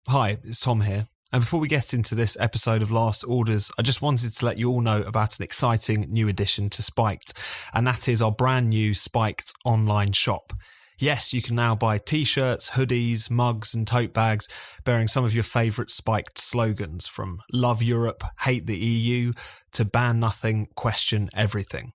Hi, it's Tom here. And before we get into this episode of Last Orders, I just wanted to let you all know about an exciting new addition to Spiked, and that is our brand new Spiked online shop. Yes, you can now buy t-shirts, hoodies, mugs and tote bags bearing some of your favourite Spiked slogans, from Love Europe, Hate the EU to Ban Nothing, Question Everything.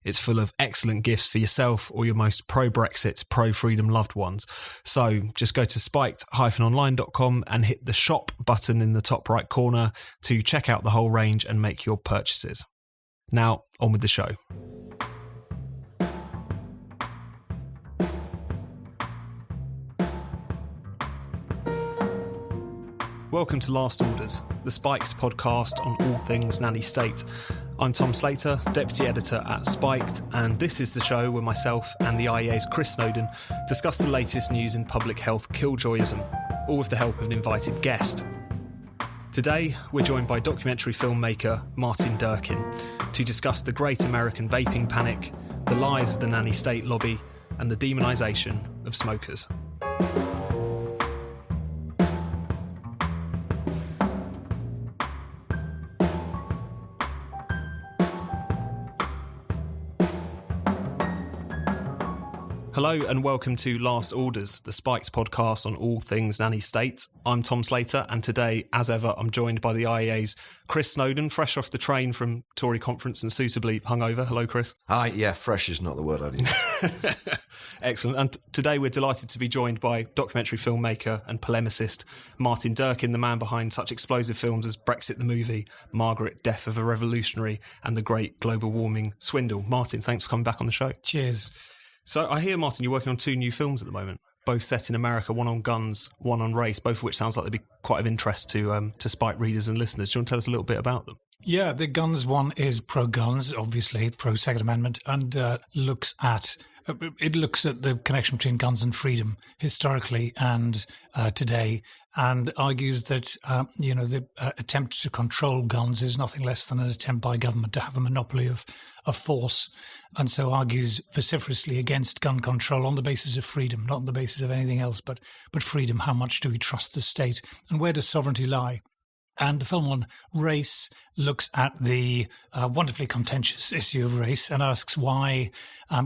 It's full of excellent gifts for yourself or your most pro-Brexit, pro-freedom loved ones. So just go to spiked-online.com and hit the shop button in the top right corner to check out the whole range and make your purchases. Now, on with the show. Welcome to Last Orders, the Spiked podcast on all things Nanny State. I'm Tom Slater, Deputy Editor at Spiked, and this is the show where myself and the IEA's Chris Snowdon discuss the latest news in public health killjoyism, all with the help of an invited guest. Today, we're joined by documentary filmmaker Martin Durkin to discuss the Great American Vaping Panic, the lies of the Nanny State lobby, and the demonisation of smokers. Hello and welcome to Last Orders, the Spiked podcast on all things Nanny State. I'm Tom Slater, and today, as ever, I'm joined by the IEA's Chris Snowdon, fresh off the train from Tory conference and suitably hungover. Hello, Chris. Hi, yeah, fresh is not the word I'd use. Excellent. And today we're delighted to be joined by documentary filmmaker and polemicist Martin Durkin, the man behind such explosive films as Brexit the Movie, Margaret, Death of a Revolutionary, and the Great Global Warming Swindle. Martin, thanks for coming back on the show. Cheers. So I hear, Martin, you're working on two new films at the moment, both set in America, one on guns, one on race, both of which sounds like they'd be quite of interest to Spike readers and listeners. Do you want to tell us a little bit about them? Yeah, the guns one is pro-guns, obviously, pro-Second Amendment, and looks at the connection between guns and freedom historically and today, and argues that the attempt to control guns is nothing less than an attempt by government to have a monopoly of force, and so argues vociferously against gun control on the basis of freedom, not on the basis of anything else, but freedom. How much do we trust the state, and where does sovereignty lie? And the film on race looks at the wonderfully contentious issue of race and asks why,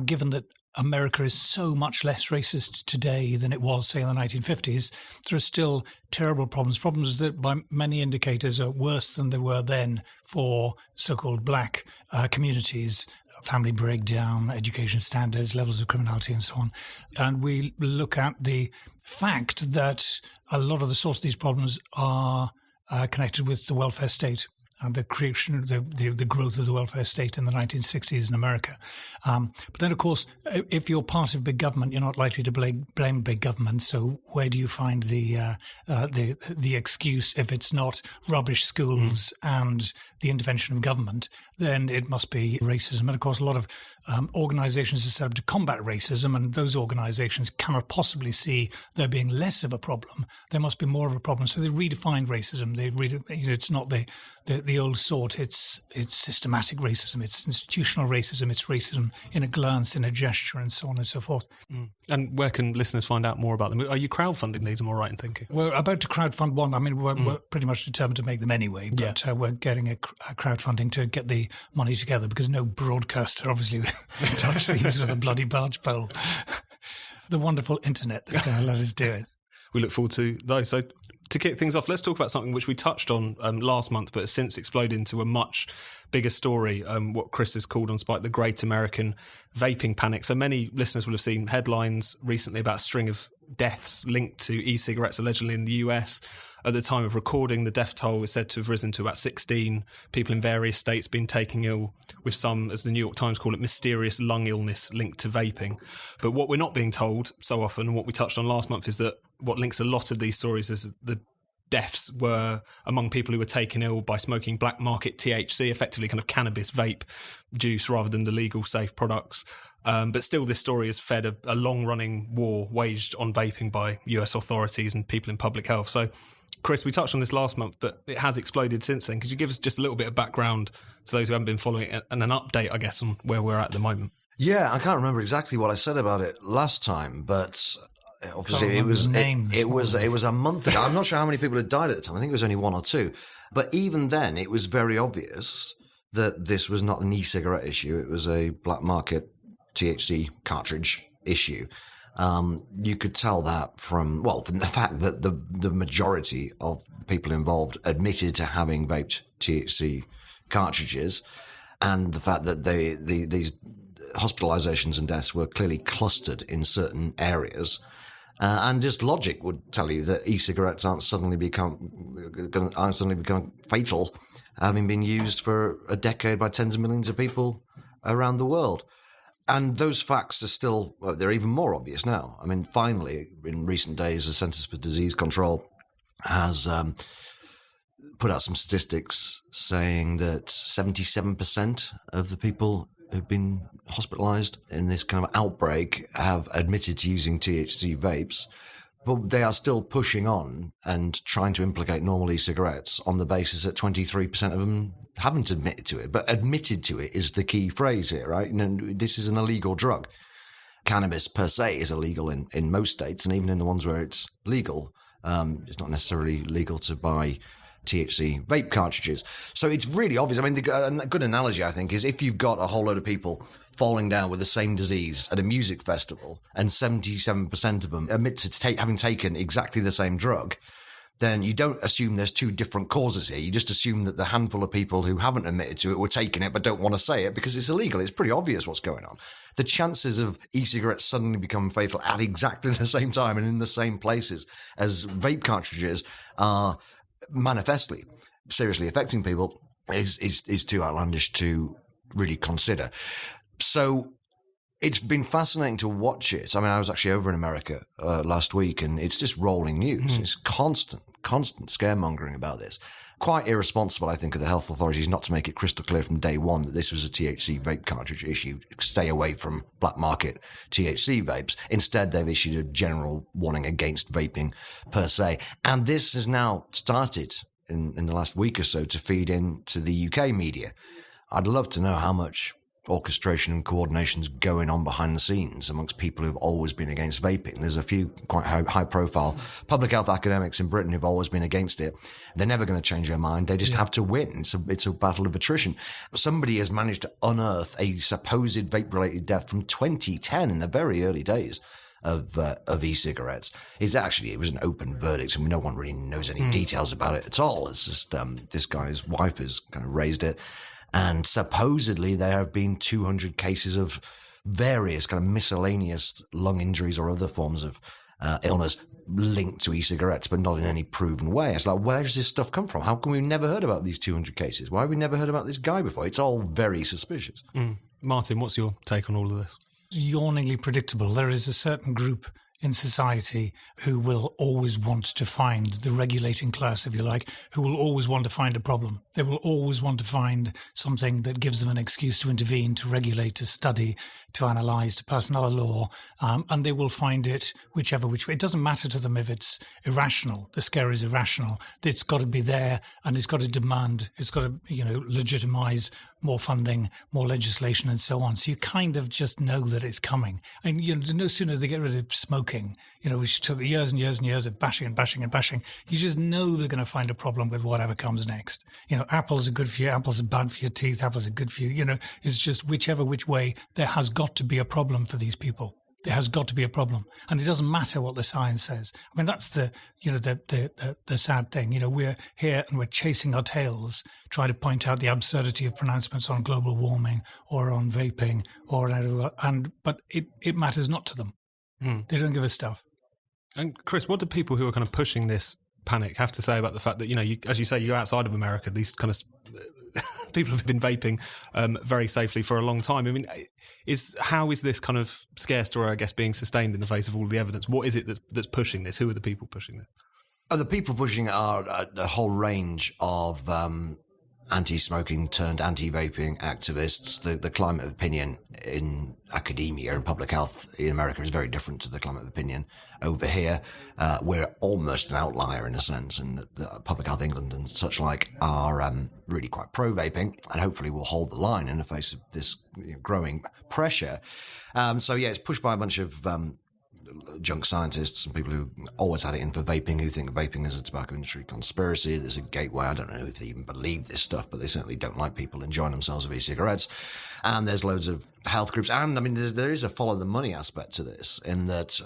given that America is so much less racist today than it was, say, in the 1950s, there are still terrible problems that by many indicators are worse than they were then for so-called black communities, family breakdown, education standards, levels of criminality and so on. And we look at the fact that a lot of the source of these problems are connected with the welfare state and the creation, the growth of the welfare state in the 1960s in America. But then, of course, if you're part of big government, you're not likely to blame big government. So where do you find the excuse if it's not rubbish schools and the intervention of government? Then it must be racism. And of course, a lot of organizations are set up to combat racism, and those organizations cannot possibly see there being less of a problem. There must be more of a problem. So they redefine racism. It's not the old sort. It's systematic racism. It's institutional racism. It's racism in a glance, in a gesture, and so on and so forth. And where can listeners find out more about them? Are you crowdfunding these, am I right in thinking? We're about to crowdfund one. I mean, we're pretty much determined to make them anyway, but we're getting a crowdfunding to get the money together, because no broadcaster obviously touch these with a bloody barge pole. The wonderful internet that's going to let us do it. We look forward to those. So to kick things off, let's talk about something which we touched on last month, but has since exploded into a much bigger story, what Chris has called on Spike the Great American Vaping Panic. So many listeners will have seen headlines recently about a string of deaths linked to e-cigarettes allegedly in the US. At the time of recording, the death toll is said to have risen to about 16. People in various states been taking ill, with some, as the New York Times call it, mysterious lung illness linked to vaping. But what we're not being told so often, and what we touched on last month, is that what links a lot of these stories is the deaths were among people who were taken ill by smoking black market THC, effectively kind of cannabis vape juice rather than the legal safe products. But still, this story has fed a long-running war waged on vaping by US authorities and people in public health. So, Chris, we touched on this last month, but it has exploded since then. Could you give us just a little bit of background to those who haven't been following it, and an update, I guess, on where we're at the moment? Yeah, I can't remember exactly what I said about it last time, but obviously it was a month ago. I'm not sure how many people had died at the time. I think it was only one or two. But even then, it was very obvious that this was not an e-cigarette issue. It was a black market THC cartridge issue. You could tell that from the fact that the majority of the people involved admitted to having vaped THC cartridges, and the fact that these hospitalizations and deaths were clearly clustered in certain areas. And just logic would tell you that e-cigarettes aren't suddenly become fatal, having been used for a decade by tens of millions of people around the world. And those facts are still, they're even more obvious now. I mean, finally, in recent days, the Centers for Disease Control has put out some statistics saying that 77% of the people who've been hospitalized in this kind of outbreak have admitted to using THC vapes, but they are still pushing on and trying to implicate normal e-cigarettes on the basis that 23% of them haven't admitted to it. But admitted to it is the key phrase here, right? This is an illegal drug. Cannabis per se is illegal in most states, and even in the ones where it's legal, it's not necessarily legal to buy THC vape cartridges. So it's really obvious. I mean, a good analogy, I think, is if you've got a whole load of people falling down with the same disease at a music festival and 77% of them admit to having taken exactly the same drug, then you don't assume there's two different causes here. You just assume that the handful of people who haven't admitted to it were taking it but don't want to say it because it's illegal. It's pretty obvious what's going on. The chances of e-cigarettes suddenly becoming fatal at exactly the same time and in the same places as vape cartridges are manifestly seriously affecting people is too outlandish to really consider. So it's been fascinating to watch it. I mean, I was actually over in America last week, and it's just rolling news. It's constant scaremongering about this. Quite irresponsible, I think, of the health authorities not to make it crystal clear from day one that this was a THC vape cartridge issue. Stay away from black market THC vapes. Instead, they've issued a general warning against vaping per se. And this has now started in the last week or so to feed into the UK media. I'd love to know how much orchestration and coordination's going on behind the scenes amongst people who've always been against vaping. There's a few quite high profile public health academics in Britain who've always been against it. They're never going to change their mind. They just have to win. It's a battle of attrition. Somebody has managed to unearth a supposed vape related death from 2010 in the very early days of e-cigarettes. It was an open verdict, and no one really knows any details about it at all. It's just this guy's wife has kind of raised it. And supposedly there have been 200 cases of various kind of miscellaneous lung injuries or other forms of illness linked to e-cigarettes, but not in any proven way. It's like, where does this stuff come from? How come we've never heard about these 200 cases? Why have we never heard about this guy before? It's all very suspicious. Martin, what's your take on all of this? Yawningly predictable. There is a certain group in society who will always want to find the regulating class, if you like, who will always want to find a problem. They will always want to find something that gives them an excuse to intervene, to regulate, to study, to analyse, to pass another law, and they will find it whichever which way. It doesn't matter to them if it's irrational. The scare is irrational. It's got to be there, and it's got to demand, it's got to, legitimise more funding, more legislation, and so on. So you kind of just know that it's coming. And no sooner they get rid of smoking, which took years and years and years of bashing and bashing and bashing, you just know they're going to find a problem with whatever comes next. Apples are good for you, apples are bad for your teeth, apples are good for you. It's just whichever which way, there has got to be a problem for these people. There has got to be a problem, and it doesn't matter what the science says. I mean, that's the sad thing. We're here and we're chasing our tails, trying to point out the absurdity of pronouncements on global warming or on vaping, but it matters not to them. They don't give a stuff. And Chris, what do people who are kind of pushing this panic have to say about the fact that as you say, you're outside of America, these kind of people have been vaping very safely for a long time. I mean, how is this kind of scare story, I guess, being sustained in the face of all the evidence? What is it that's pushing this? Who are the people pushing this? The people pushing are a whole range of anti-smoking turned anti-vaping activists. The climate of opinion in academia and public health in America is very different to the climate of opinion over here. We're almost an outlier in a sense, and the Public Health England and such like are really quite pro-vaping, and hopefully will hold the line in the face of this growing pressure. It's pushed by a bunch of junk scientists and people who always had it in for vaping, who think vaping is a tobacco industry conspiracy. There's a gateway. I don't know if they even believe this stuff, but they certainly don't like people enjoying themselves with e-cigarettes. And there's loads of health groups. And I mean, there is a follow the money aspect to this in that,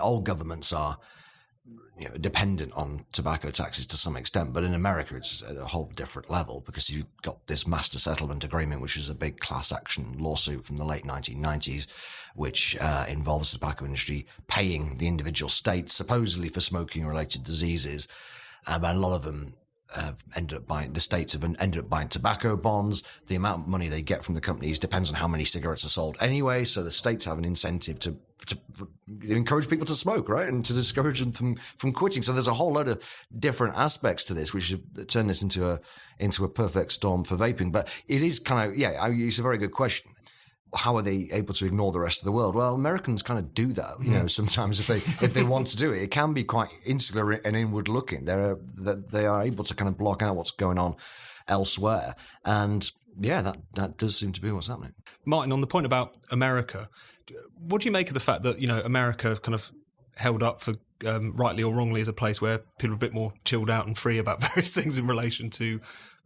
all governments are dependent on tobacco taxes to some extent, but in America it's at a whole different level because you've got this master settlement agreement, which is a big class action lawsuit from the late 1990s, which involves the tobacco industry paying the individual states supposedly for smoking-related diseases, and a lot of them the states have ended up buying tobacco bonds. The amount of money they get from the companies depends on how many cigarettes are sold anyway, so the states have an incentive to encourage people to smoke, right, and to discourage them from quitting. So there's a whole load of different aspects to this, which should turn this into a perfect storm for vaping. But it is kind of, it's a very good question. How are they able to ignore the rest of the world? Well, Americans kind of do that, sometimes if they want to do it. It can be quite insular and inward looking. They are able to kind of block out what's going on elsewhere. And yeah, that does seem to be what's happening. Martin, on the point about America, what do you make of the fact that, America kind of held up for rightly or wrongly as a place where people are a bit more chilled out and free about various things in relation to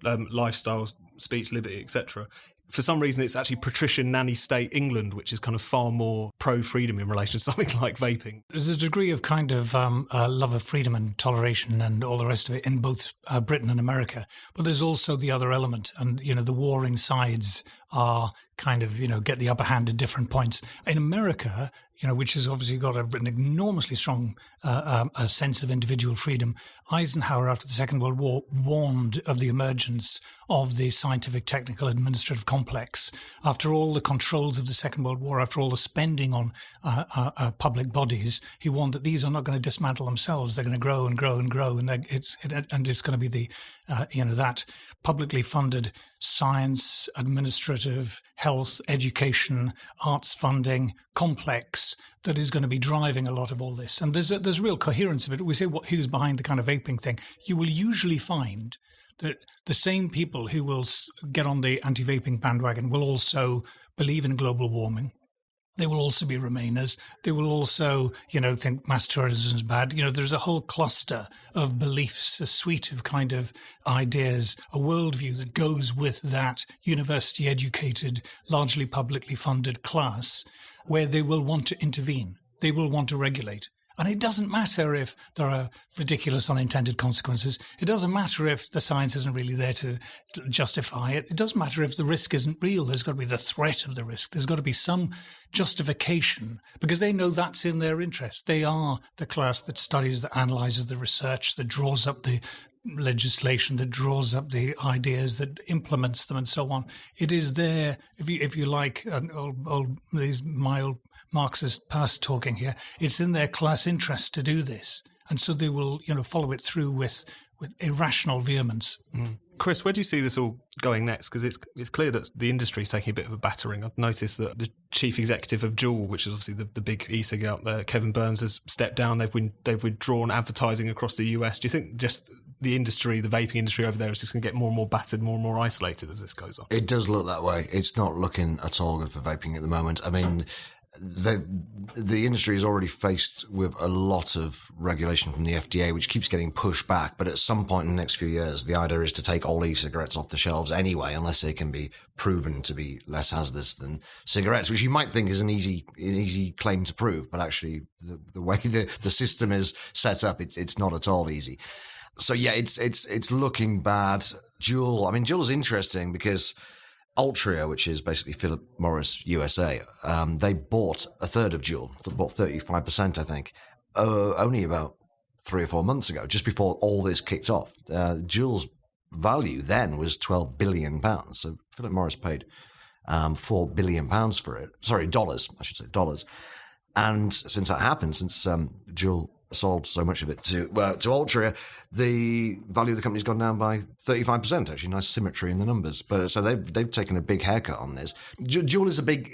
lifestyle, speech, liberty, etc. For some reason, it's actually patrician Nanny State England, which is kind of far more pro-freedom in relation to something like vaping. There's a degree of kind of love of freedom and toleration and all the rest of it in both Britain and America. But there's also the other element. And, the warring sides are kind of, get the upper hand at different points. In America, which has obviously got an enormously strong a sense of individual freedom, Eisenhower, after the Second World War, warned of the emergence of the scientific, technical, administrative complex. After all the controls of the Second World War, after all the spending on public bodies, he warned that these are not going to dismantle themselves. They're going to grow and grow and grow, and it's going to be the that publicly funded science, administrative, health, education, arts funding complex that is going to be driving a lot of all this. And there's real coherence of it. We say who's behind the kind of vaping thing. You will usually find that the same people who will get on the anti-vaping bandwagon will also believe in global warming. They will also be Remainers. They will also, think mass tourism is bad. There's a whole cluster of beliefs, a suite of kind of ideas, a worldview that goes with that university-educated, largely publicly funded class where they will want to intervene. They will want to regulate. And it doesn't matter if there are ridiculous unintended consequences. It doesn't matter if the science isn't really there to justify it. It doesn't matter if the risk isn't real. There's got to be the threat of the risk. There's got to be some justification because they know that's in their interest. They are the class that studies, that analyzes the research, that draws up the legislation, that draws up the ideas, that implements them and so on. It is there, if you like, my old Marxist past talking here, it's in their class interest to do this. And so they will, follow it through with irrational vehemence. Mm. Chris, where do you see this all going next? Because it's clear that the industry is taking a bit of a battering. I've noticed that the chief executive of Juul, which is obviously the big e-cig out there, Kevin Burns, has stepped down. They've withdrawn advertising across the US. Do you think just the industry, the vaping industry over there, is just going to get more and more battered, more and more isolated as this goes on? It does look that way. It's not looking at all good for vaping at the moment. I mean, the industry is already faced with a lot of regulation from the FDA, which keeps getting pushed back. But at some point in the next few years, the idea is to take all e-cigarettes off the shelves anyway, unless they can be proven to be less hazardous than cigarettes, which you might think is an easy claim to prove. But actually, the way the system is set up, it's not at all easy. So yeah, it's looking bad. Juul is interesting because Altria, which is basically Philip Morris USA, they bought a third of Juul. They bought 35%, I think, only about 3 or 4 months ago, just before all this kicked off. Juul's value then was £12 billion. So Philip Morris paid £4 billion for it. Sorry, dollars, I should say, dollars. And since that happened, since Juul sold so much of it to Altria, the value of the company's gone down by 35%. Actually, nice symmetry in the numbers. But so they've taken a big haircut on this. Juul is a big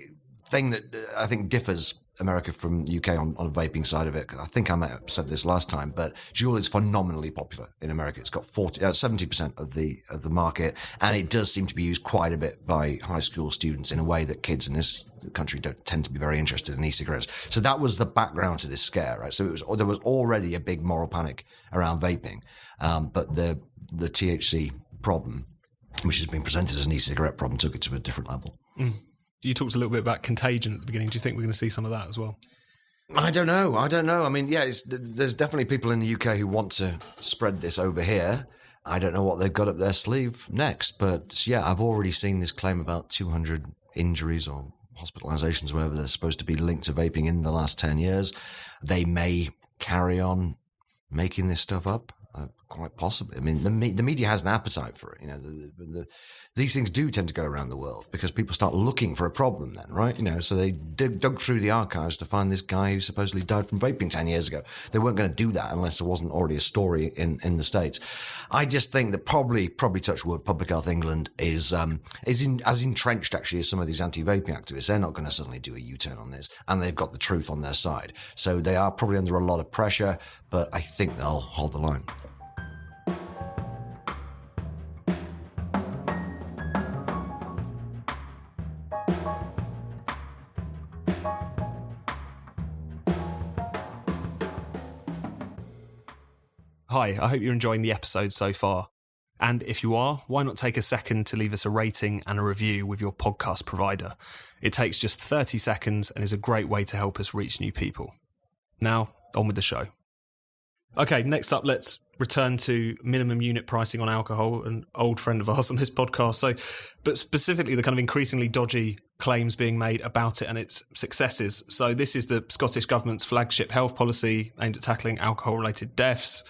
thing that I think differs America from UK on the vaping side of it. I think I might have said this last time, but Juul is phenomenally popular in America. It's got 70% of the market, and it does seem to be used quite a bit by high school students in a way that kids in this country don't tend to be very interested in e-cigarettes. So that was the background to this scare, right? So there was already a big moral panic around vaping, but the THC problem, which has been presented as an e-cigarette problem, took it to a different level. You talked a little bit about contagion at the beginning. Do you think we're going to see some of that as well? I don't know. I mean, yeah, there's definitely people in the UK who want to spread this over here. I don't know what they've got up their sleeve next. But yeah, I've already seen this claim about 200 injuries or hospitalizations, whatever they're supposed to be linked to vaping in the last 10 years. They may carry on making this stuff up. Quite possibly. I mean, the media has an appetite for it. You know, these things do tend to go around the world because people start looking for a problem then, right? You know, so they dug through the archives to find this guy who supposedly died from vaping 10 years ago. They weren't going to do that unless there wasn't already a story in the States. I just think that probably touch wood, Public Health England is as entrenched actually as some of these anti-vaping activists. They're not going to suddenly do a U-turn on this, and they've got the truth on their side. So they are probably under a lot of pressure, but I think they'll hold the line. Hi, I hope you're enjoying the episode so far. And if you are, why not take a second to leave us a rating and a review with your podcast provider? It takes just 30 seconds and is a great way to help us reach new people. Now, on with the show. Okay, next up, let's return to minimum unit pricing on alcohol, an old friend of ours on this podcast. But specifically the kind of increasingly dodgy claims being made about it and its successes. So this is the Scottish Government's flagship health policy aimed at tackling alcohol-related deaths,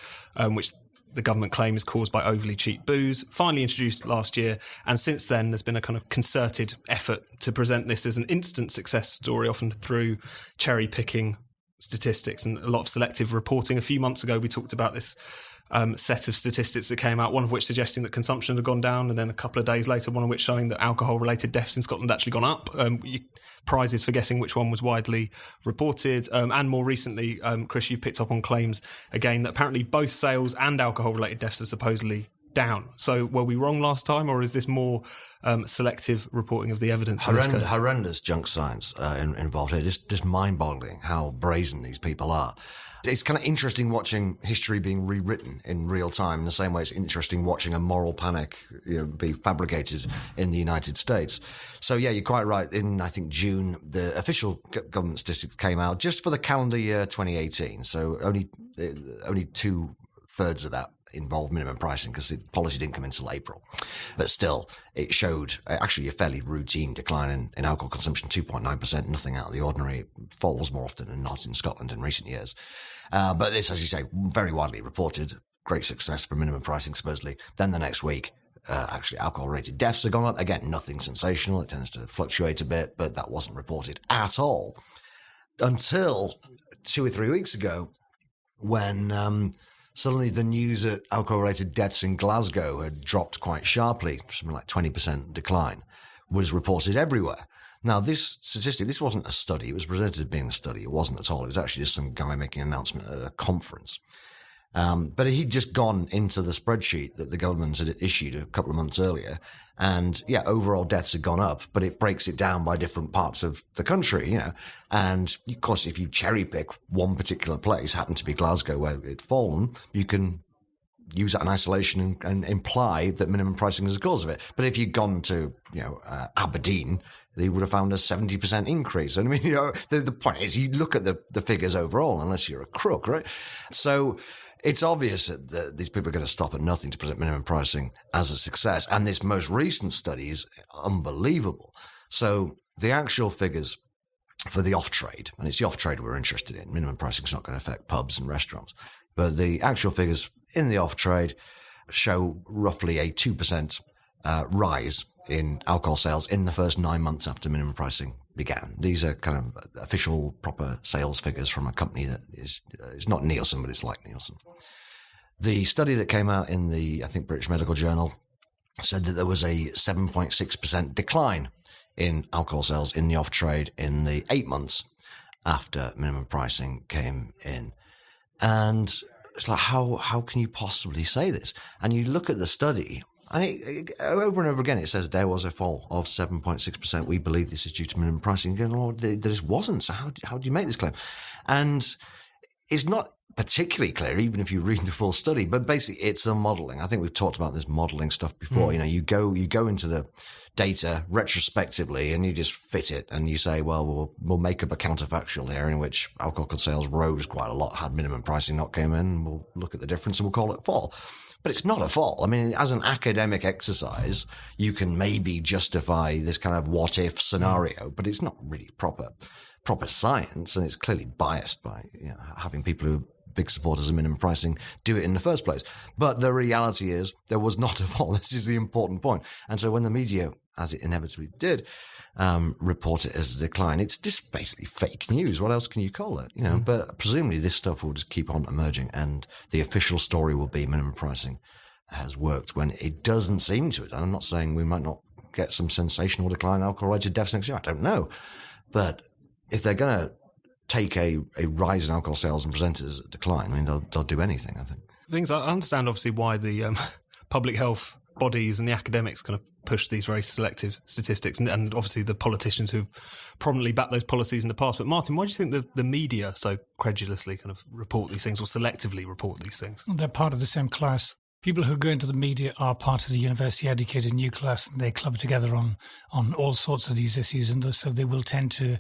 which the government claim is caused by overly cheap booze, finally introduced last year. And since then, there's been a kind of concerted effort to present this as an instant success story, often through cherry-picking statistics and a lot of selective reporting. A few months ago, we talked about this set of statistics that came out, one of which suggesting that consumption had gone down, and then a couple of days later, one of which showing that alcohol-related deaths in Scotland actually gone up. Prizes for guessing which one was widely reported. And more recently, Chris, you picked up on claims again that apparently both sales and alcohol-related deaths are supposedly down. So were we wrong last time, or is this more selective reporting of the evidence? Horrendous junk science involved here. Just mind-boggling how brazen these people are. It's kind of interesting watching history being rewritten in real time, in the same way it's interesting watching a moral panic be fabricated in the United States. So yeah, you're quite right. In, I think, June, the official government statistics came out just for the calendar year 2018. So only 2/3 of that involved minimum pricing because the policy didn't come until April. But still, it showed actually a fairly routine decline in alcohol consumption, 2.9%, nothing out of the ordinary. It falls more often than not in Scotland in recent years. But this, as you say, very widely reported, great success for minimum pricing, supposedly. Then the next week, actually alcohol-related deaths have gone up. Again, nothing sensational. It tends to fluctuate a bit, but that wasn't reported at all until 2 or 3 weeks ago when suddenly the news that alcohol-related deaths in Glasgow had dropped quite sharply, something like 20% decline, was reported everywhere. Now, this statistic, this wasn't a study. It was presented as being a study. It wasn't at all. It was actually just some guy making an announcement at a conference. But he'd just gone into the spreadsheet that the government had issued a couple of months earlier. And yeah, overall deaths had gone up, but it breaks it down by different parts of the country, And of course, if you cherry pick one particular place, happened to be Glasgow where it'd fallen, you can use that in isolation and imply that minimum pricing is the cause of it. But if you'd gone to, Aberdeen, they would have found a 70% increase. And I mean, the point is you look at the figures overall, unless you're a crook, right? So it's obvious that these people are going to stop at nothing to present minimum pricing as a success. And this most recent study is unbelievable. So the actual figures for the off-trade, and it's the off-trade we're interested in. Minimum pricing is not going to affect pubs and restaurants. But the actual figures in the off-trade show roughly a 2% rise in alcohol sales in the first 9 months after minimum pricing began. These are kind of official, proper sales figures from a company that is not Nielsen, but it's like Nielsen. The study that came out in the, I think, British Medical Journal said that there was a 7.6% decline in alcohol sales in the off-trade in the 8 months after minimum pricing came in. And it's like, how can you possibly say this? And you look at the study, and over and over again, it says there was a fall of 7.6%. We believe this is due to minimum pricing. You go, there just wasn't. So how do you make this claim? And it's not particularly clear, even if you read the full study, but basically it's a modeling. I think we've talked about this modeling stuff before. You go into the data retrospectively and you just fit it and you say, well, we'll make up a counterfactual here in which alcohol sales rose quite a lot had minimum pricing not came in. We'll look at the difference and we'll call it a fall. But it's not a fall. I mean, as an academic exercise, you can maybe justify this kind of what if scenario, but it's not really proper science, and it's clearly biased by having people who are big supporters of minimum pricing do it in the first place. But the reality is there was not a fall. This is the important point. And so when the media, as it inevitably did, report it as a decline, it's just basically fake news. What else can you call it? But presumably this stuff will just keep on emerging, and the official story will be minimum pricing has worked when it doesn't seem to it. And I'm not saying we might not get some sensational decline in alcohol-related deaths next year. I don't know. But if they're going to take a rise in alcohol sales and present it as a decline, I mean, they'll do anything, I think. I understand, obviously, why the public health bodies and the academics kind of push these very selective statistics, and obviously the politicians who've prominently backed those policies in the past. But Martin, why do you think the media so credulously kind of report these things or selectively report these things? They're part of the same class. People who go into the media are part of the university-educated nucleus, and they club together on all sorts of these issues, and so they will tend to,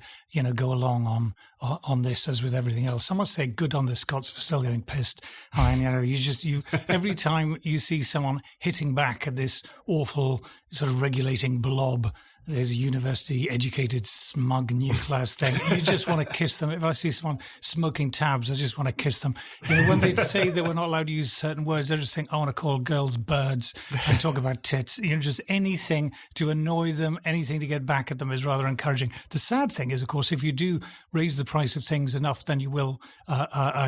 go along on this as with everything else. I must say, good on the Scots for still getting pissed. I mean, every time you see someone hitting back at this awful sort of regulating blob, there's a university-educated smug nucleus thing. You just want to kiss them. If I see someone smoking tabs, I just want to kiss them. When they say that we're not allowed to use certain words, I just think, I want to call girls birds and talk about tits. Just anything to annoy them, anything to get back at them is rather encouraging. The sad thing is, of course, if you do raise the price of things enough, then you will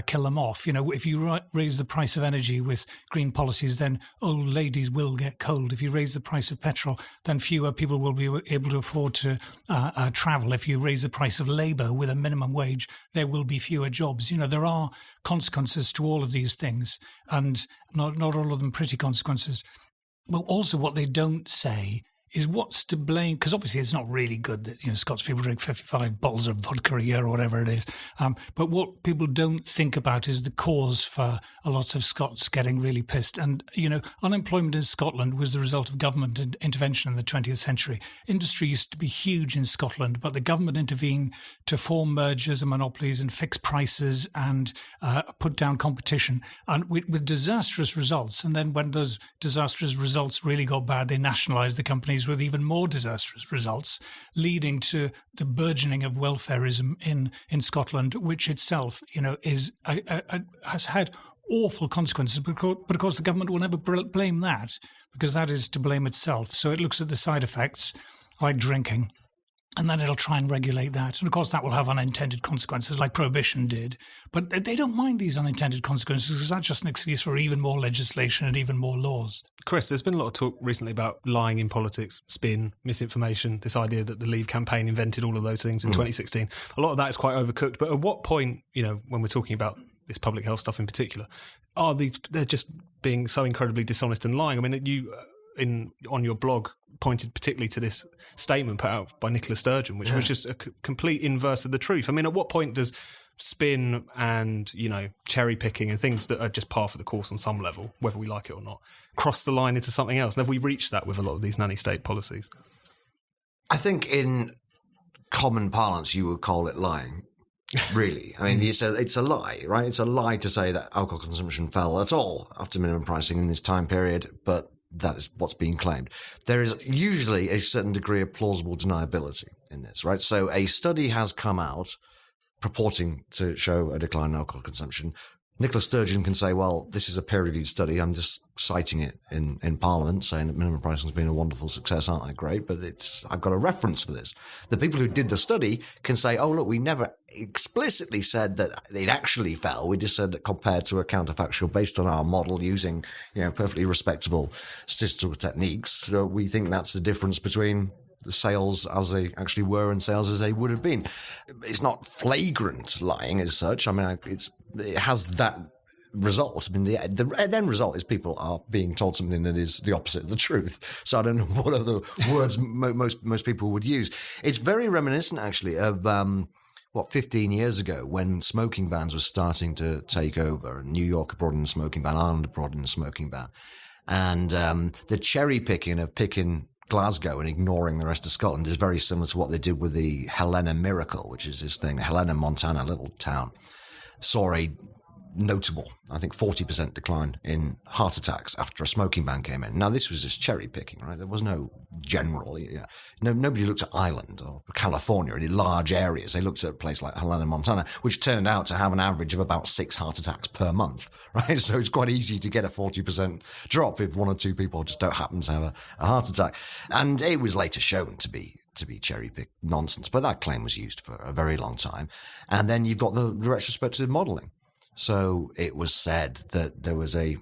kill them off. If you raise the price of energy with green policies, then old ladies will get cold. If you raise the price of petrol, then fewer people will be able to afford to travel. If you raise the price of labour with a minimum wage, there will be fewer jobs. There are consequences to all of these things, and not all of them pretty consequences. But also what they don't say is what's to blame, because obviously it's not really good that Scots people drink 55 bottles of vodka a year or whatever it is. But what people don't think about is the cause for a lot of Scots getting really pissed. And unemployment in Scotland was the result of government intervention in the 20th century. Industry used to be huge in Scotland, but the government intervened to form mergers and monopolies and fix prices and put down competition, and with disastrous results. And then when those disastrous results really got bad, they nationalised the companies with even more disastrous results, leading to the burgeoning of welfarism in Scotland, which itself, has had awful consequences. But of course, the government will never blame that, because that is to blame itself. So it looks at the side effects, like drinking, and then it'll try and regulate that. And of course, that will have unintended consequences, like prohibition did. But they don't mind these unintended consequences, because that's just an excuse for even more legislation and even more laws. Chris, there's been a lot of talk recently about lying in politics, spin, misinformation, this idea that the Leave campaign invented all of those things in 2016. A lot of that is quite overcooked. But at what point, when we're talking about this public health stuff in particular, they're just being so incredibly dishonest and lying? I mean, you on your blog pointed particularly to this statement put out by Nicola Sturgeon, which was just a complete inverse of the truth. I mean, at what point does spin and, cherry picking and things that are just par for the course on some level, whether we like it or not, cross the line into something else? And have we reached that with a lot of these nanny state policies? I think in common parlance, you would call it lying. Really. I mean, it's a lie, right? It's a lie to say that alcohol consumption fell at all after minimum pricing in this time period, but that is what's being claimed. There is usually a certain degree of plausible deniability in this, right? So a study has come out purporting to show a decline in alcohol consumption. Nicola Sturgeon can say, well, this is a peer-reviewed study. I'm just citing it in Parliament, saying that minimum pricing has been a wonderful success. Aren't I great? But I've got a reference for this. The people who did the study can say, oh, look, we never explicitly said that it actually fell. We just said that compared to a counterfactual based on our model using, perfectly respectable statistical techniques. So we think that's the difference between the sales as they actually were and sales as they would have been. It's not flagrant lying as such. I mean, it has that result. I mean, the end result is people are being told something that is the opposite of the truth. So I don't know what other words most people would use. It's very reminiscent, actually, of 15 years ago when smoking bans were starting to take over. New York brought in a smoking ban, Ireland brought in a smoking ban. And the cherry picking of picking Glasgow and ignoring the rest of Scotland is very similar to what they did with the Helena Miracle, which is this thing. Helena, Montana, little town, saw a notable, I think, 40% decline in heart attacks after a smoking ban came in. Now, this was just cherry picking, right? There was no general, nobody looked at Ireland or California, any large areas. They looked at a place like Helena, Montana, which turned out to have an average of about 6 heart attacks per month, right? So it's quite easy to get a 40% drop if 1 or 2 people just don't happen to have a heart attack. And it was later shown to be cherry-picked nonsense, but that claim was used for a very long time. And then you've got the retrospective modelling. So it was said that there was to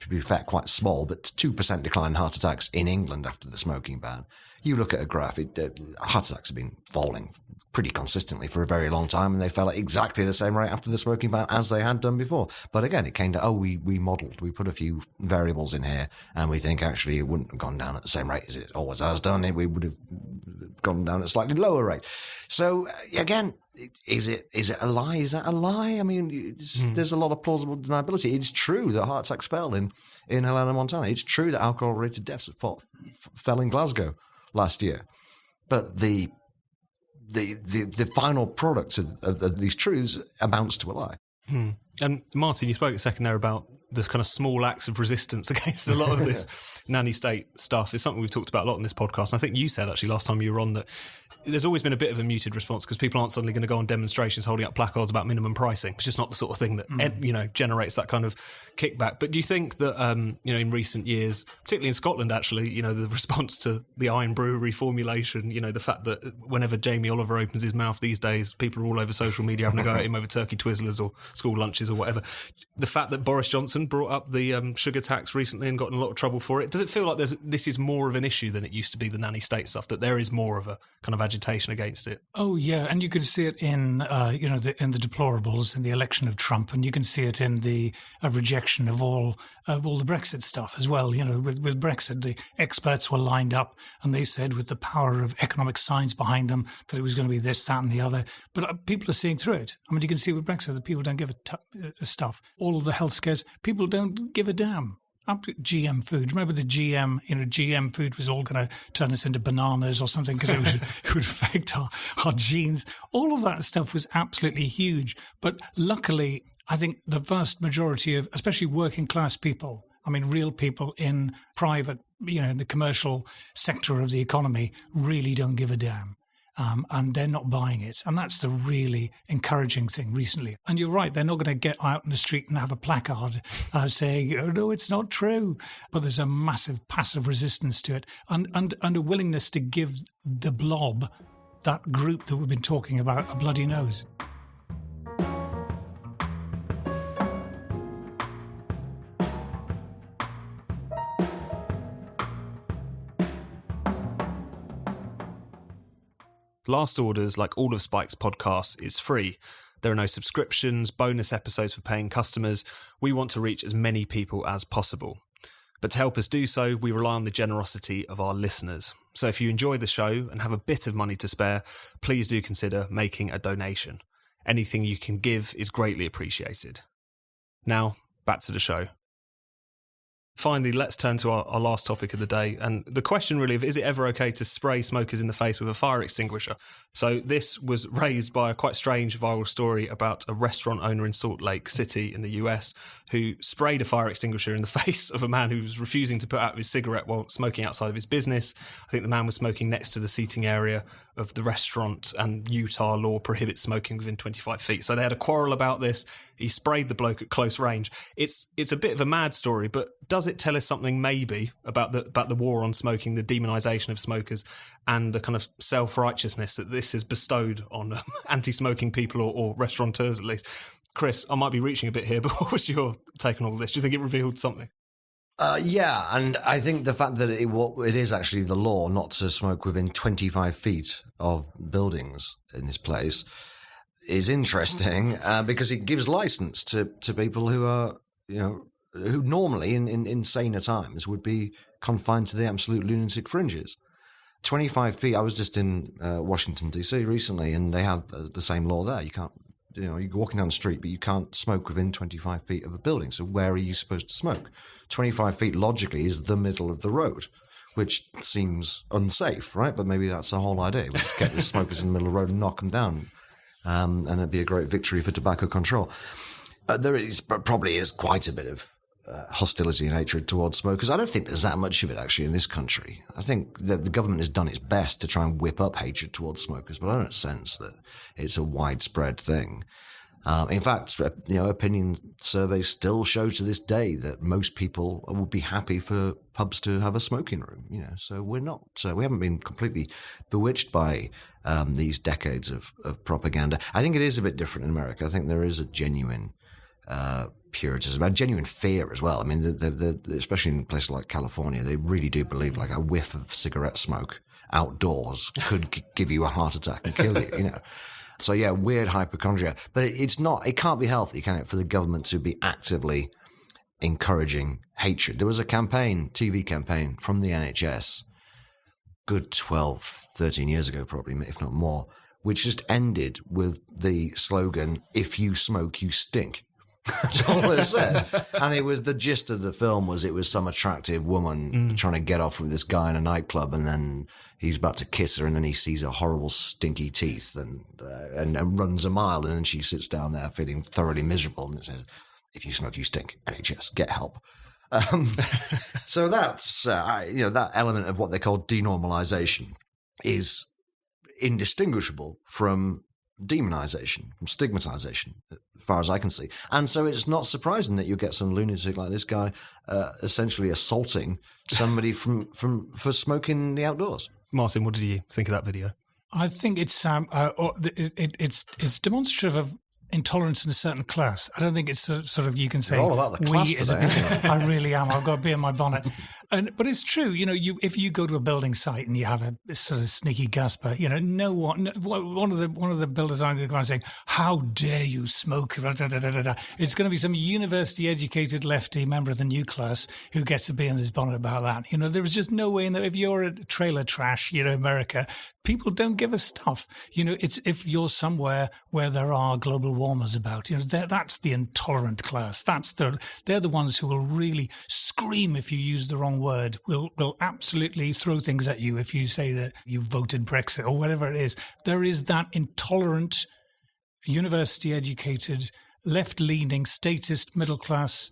be fair, quite small, but 2% decline in heart attacks in England after the smoking ban. You look at a graph, heart attacks have been falling pretty consistently for a very long time, and they fell at exactly the same rate after the smoking ban as they had done before. But again, it came to, we modelled, we put a few variables in here, and we think actually it wouldn't have gone down at the same rate as it always has done. We would have gone down at a slightly lower rate. So again, is it a lie? Is that a lie? I mean, there's a lot of plausible deniability. It's true that heart attacks fell in Helena, Montana. It's true that alcohol-related deaths fell in Glasgow last year. But the final product of these truths amounts to a lie. And Martin, you spoke a second there about the kind of small acts of resistance against a lot of this Nanny State stuff. Is something we've talked about a lot in this podcast. And I think you said actually last time you were on that there's always been a bit of a muted response because people aren't suddenly going to go on demonstrations holding up placards about minimum pricing. It's just not the sort of thing that generates that kind of kickback. But do you think that in recent years, particularly in Scotland, actually, the response to the Iron Brewery formulation, the fact that whenever Jamie Oliver opens his mouth these days, people are all over social media having a go at him over turkey twizzlers or school lunches or whatever. The fact that Boris Johnson brought up the sugar tax recently and got in a lot of trouble for it. Does it feel like this is more of an issue than it used to be, the Nanny State stuff, that there is more of a kind of agitation against it? Oh, yeah. And you can see it in, in the deplorables, in the election of Trump, and you can see it in the rejection of all the Brexit stuff as well. With Brexit, the experts were lined up and they said with the power of economic science behind them that it was going to be this, that and the other. But people are seeing through it. I mean, you can see with Brexit that people don't give a stuff. All of the health scares, people don't give a damn. Up to GM food. Remember the GM food was all going to turn us into bananas or something because it would affect our genes. All of that stuff was absolutely huge. But luckily, I think the vast majority of, especially working class people, I mean, real people in private, in the commercial sector of the economy really don't give a damn. And they're not buying it. And that's the really encouraging thing recently. And you're right, they're not going to get out in the street and have a placard saying, oh, no, it's not true. But there's a massive passive resistance to it and a willingness to give the blob, that group that we've been talking about, a bloody nose. Last Orders, like all of Spike's podcasts, is free. There are no subscriptions, bonus episodes for paying customers. We want to reach as many people as possible. But to help us do so, we rely on the generosity of our listeners. So if you enjoy the show and have a bit of money to spare, please do consider making a donation. Anything you can give is greatly appreciated. Now, back to the show. Finally, let's turn to our last topic of the day. And the question really of, is it ever okay to spray smokers in the face with a fire extinguisher? So this was raised by a quite strange viral story about a restaurant owner in Salt Lake City in the US who sprayed a fire extinguisher in the face of a man who was refusing to put out his cigarette while smoking outside of his business. I think the man was smoking next to the seating area of the restaurant, and Utah law prohibits smoking within 25 feet. So they had a quarrel about this. He sprayed the bloke at close range. It's a bit of a mad story, but does it tell us something maybe about the war on smoking, the demonisation of smokers, and the kind of self-righteousness that this has bestowed on anti-smoking people or restaurateurs at least? Chris, I might be reaching a bit here, but what was your take on all this? Do you think it revealed something? Yeah, and I think the fact that it is actually the law not to smoke within 25 feet of buildings in this place is interesting because it gives license to people who are, who normally in saner times would be confined to the absolute lunatic fringes. 25 feet. I was just in Washington, D.C. recently, and they have the same law there. You can't, you're walking down the street, but you can't smoke within 25 feet of a building. So where are you supposed to smoke? 25 feet logically is the middle of the road, which seems unsafe, right? But maybe that's the whole idea. We'll just get the smokers in the middle of the road and knock them down. And it'd be a great victory for tobacco control. There probably is quite a bit of hostility and hatred towards smokers. I don't think there's that much of it actually in this country. I think that the government has done its best to try and whip up hatred towards smokers, but I don't sense that it's a widespread thing. In fact, opinion surveys still show to this day that most people would be happy for pubs to have a smoking room. So we haven't been completely bewitched by these decades of propaganda. I think it is a bit different in America. I think there is a genuine puritanism, a genuine fear as well. I mean, especially in places like California, they really do believe like a whiff of cigarette smoke outdoors could give you a heart attack and kill you. So yeah, weird hypochondria, but it can't be healthy, can it, for the government to be actively encouraging hatred? There was a TV campaign from the NHS, good 12, 13 years ago probably, if not more, which just ended with the slogan, "If you smoke, you stink." That's all it said. And it was the gist of the film was it was some attractive woman trying to get off with this guy in a nightclub, and then he's about to kiss her, and then he sees her horrible stinky teeth and runs a mile, and then she sits down there feeling thoroughly miserable, and it says, "If you smoke, you stink. NHS, get help." So that's that element of what they call denormalization is indistinguishable from demonization, from stigmatization, as far as I can see. And so it's not surprising that you get some lunatic like this guy essentially assaulting somebody for smoking in the outdoors. Martin, what did you think of that video? I think it's demonstrative of intolerance in a certain class. I don't think it's sort of, you can say, you're all about the class today, I really am. I've got a bee in my bonnet. But it's true, if you go to a building site and you have a sort of sneaky gasper, one of the builders aren't going to go around saying, "How dare you smoke?" It's going to be some university-educated lefty member of the new class who gets a bee in his bonnet about that. There is just no way in that. If you're a trailer trash, America, people don't give a stuff. It's if you're somewhere where there are global warmers about, that's the intolerant class. They're the ones who will really scream if you use the wrong word, will absolutely throw things at you if you say that you voted Brexit or whatever it is. There is that intolerant, university-educated, left-leaning, statist, middle-class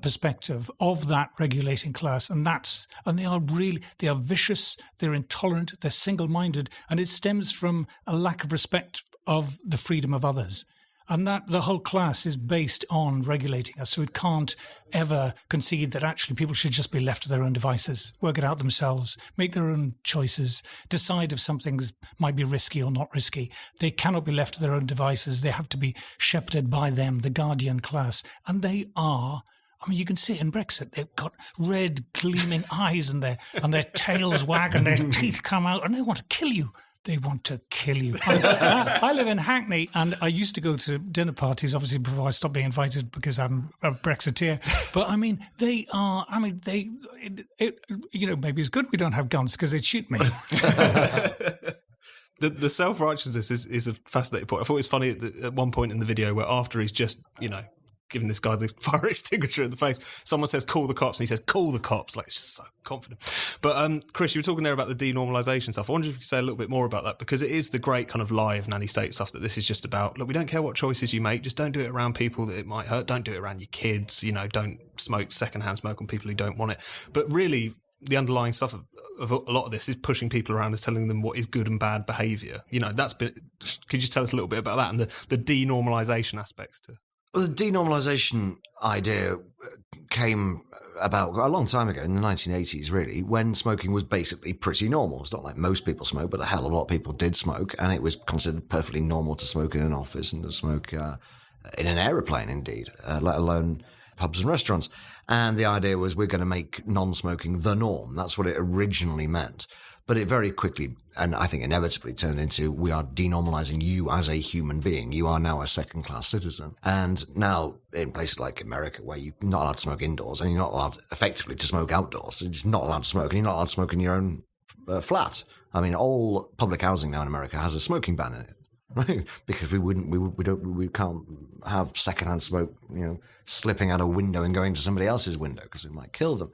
perspective of that regulating class, and they are vicious, they're intolerant, they're single-minded, and it stems from a lack of respect of the freedom of others. And that the whole class is based on regulating us. So it can't ever concede that actually people should just be left to their own devices, work it out themselves, make their own choices, decide if something might be risky or not risky. They cannot be left to their own devices. They have to be shepherded by them, the guardian class. And they are, you can see it in Brexit. They've got red gleaming eyes and their tails wag and their teeth come out and they want to kill you. They want to kill you. I live in Hackney, and I used to go to dinner parties, obviously, before I stopped being invited because I'm a Brexiteer. But, they are, maybe it's good we don't have guns because they'd shoot me. The self-righteousness is a fascinating point. I thought it was funny at one point in the video where after he's just, giving this guy the fire extinguisher in the face, someone says, "Call the cops," and he says, "Call the cops." Like, it's just so confident. But Chris, you were talking there about the denormalization stuff. I wonder if you could say a little bit more about that, because it is the great kind of lie of Nanny State stuff that this is just about, look, we don't care what choices you make, just don't do it around people that it might hurt, don't do it around your kids, don't smoke secondhand smoke on people who don't want it. But really, the underlying stuff of a lot of this is pushing people around and telling them what is good and bad behaviour. That's been. Could you just tell us a little bit about that and the denormalization aspects to? Well, the denormalization idea came about a long time ago, in the 1980s, really, when smoking was basically pretty normal. It's not like most people smoke, but a hell of a lot of people did smoke, and it was considered perfectly normal to smoke in an office and to smoke in an aeroplane, indeed, let alone pubs and restaurants. And the idea was we're going to make non-smoking the norm. That's what it originally meant. But it very quickly, and I think inevitably, turned into we are denormalizing you as a human being. You are now a second-class citizen. And now in places like America, where you're not allowed to smoke indoors and you're not allowed effectively to smoke outdoors, so you're just not allowed to smoke, and you're not allowed to smoke in your own flat. I mean, all public housing now in America has a smoking ban in it. Right, because we can't have secondhand smoke, slipping out a window and going to somebody else's window because it might kill them.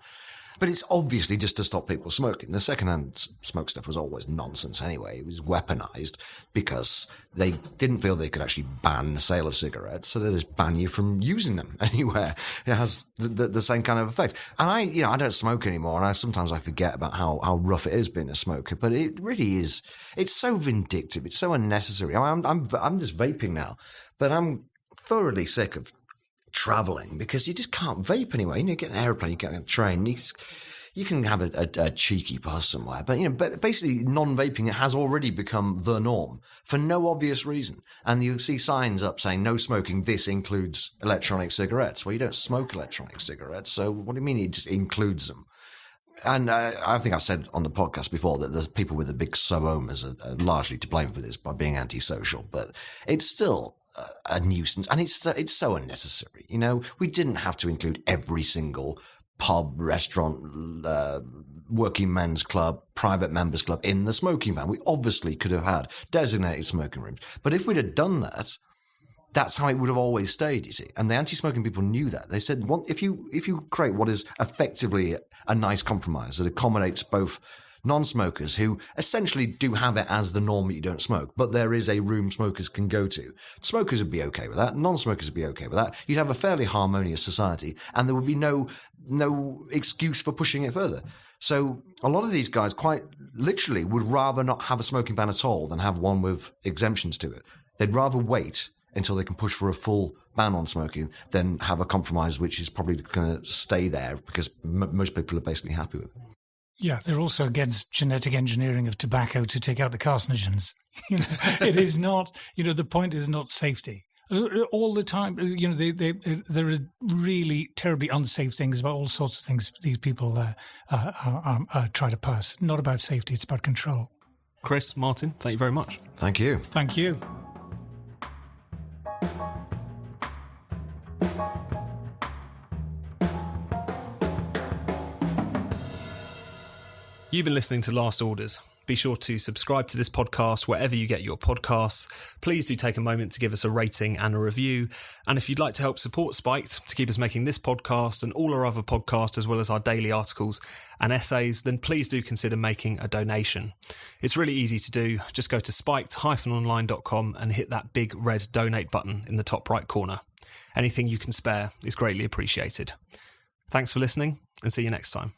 But it's obviously just to stop people smoking. The secondhand smoke stuff was always nonsense anyway. It was weaponized because they didn't feel they could actually ban the sale of cigarettes, so they just ban you from using them anywhere. It has the same kind of effect. And I don't smoke anymore, and sometimes I forget about how rough it is being a smoker. But it really is. It's so vindictive. It's so unnecessary. I'm just vaping now, but I'm thoroughly sick of traveling because you just can't vape anyway. You get an airplane, you get on a train, you can have a cheeky buzz somewhere, but basically non-vaping has already become the norm for no obvious reason. And you see signs up saying no smoking, this includes electronic cigarettes. Well, you don't smoke electronic cigarettes, so what do you mean it just includes them? And I think I've said on the podcast before that the people with the big sub-owners are largely to blame for this by being antisocial, but it's still a nuisance, and it's so unnecessary. We didn't have to include every single pub, restaurant, working men's club, private members club in the smoking ban. We obviously could have had designated smoking rooms, but if we'd have done that, that's how it would have always stayed, you see. And the anti-smoking people knew that. They said, if you create what is effectively a nice compromise that accommodates both non-smokers who essentially do have it as the norm that you don't smoke, but there is a room smokers can go to. Smokers would be okay with that. Non-smokers would be okay with that. You'd have a fairly harmonious society, and there would be no excuse for pushing it further. So a lot of these guys quite literally would rather not have a smoking ban at all than have one with exemptions to it. They'd rather wait until they can push for a full ban on smoking than have a compromise which is probably going to stay there because most people are basically happy with it. Yeah, they're also against genetic engineering of tobacco to take out the carcinogens. It is not, the point is not safety. All the time, there are really terribly unsafe things about all sorts of things these people try to pass. Not about safety, it's about control. Chris, Martin, thank you very much. Thank you. Thank you. You've been listening to Last Orders. Be sure to subscribe to this podcast wherever you get your podcasts. Please do take a moment to give us a rating and a review. And if you'd like to help support Spiked to keep us making this podcast and all our other podcasts, as well as our daily articles and essays, then please do consider making a donation. It's really easy to do. Just go to spiked-online.com and hit that big red donate button in the top right corner. Anything you can spare is greatly appreciated. Thanks for listening, and see you next time.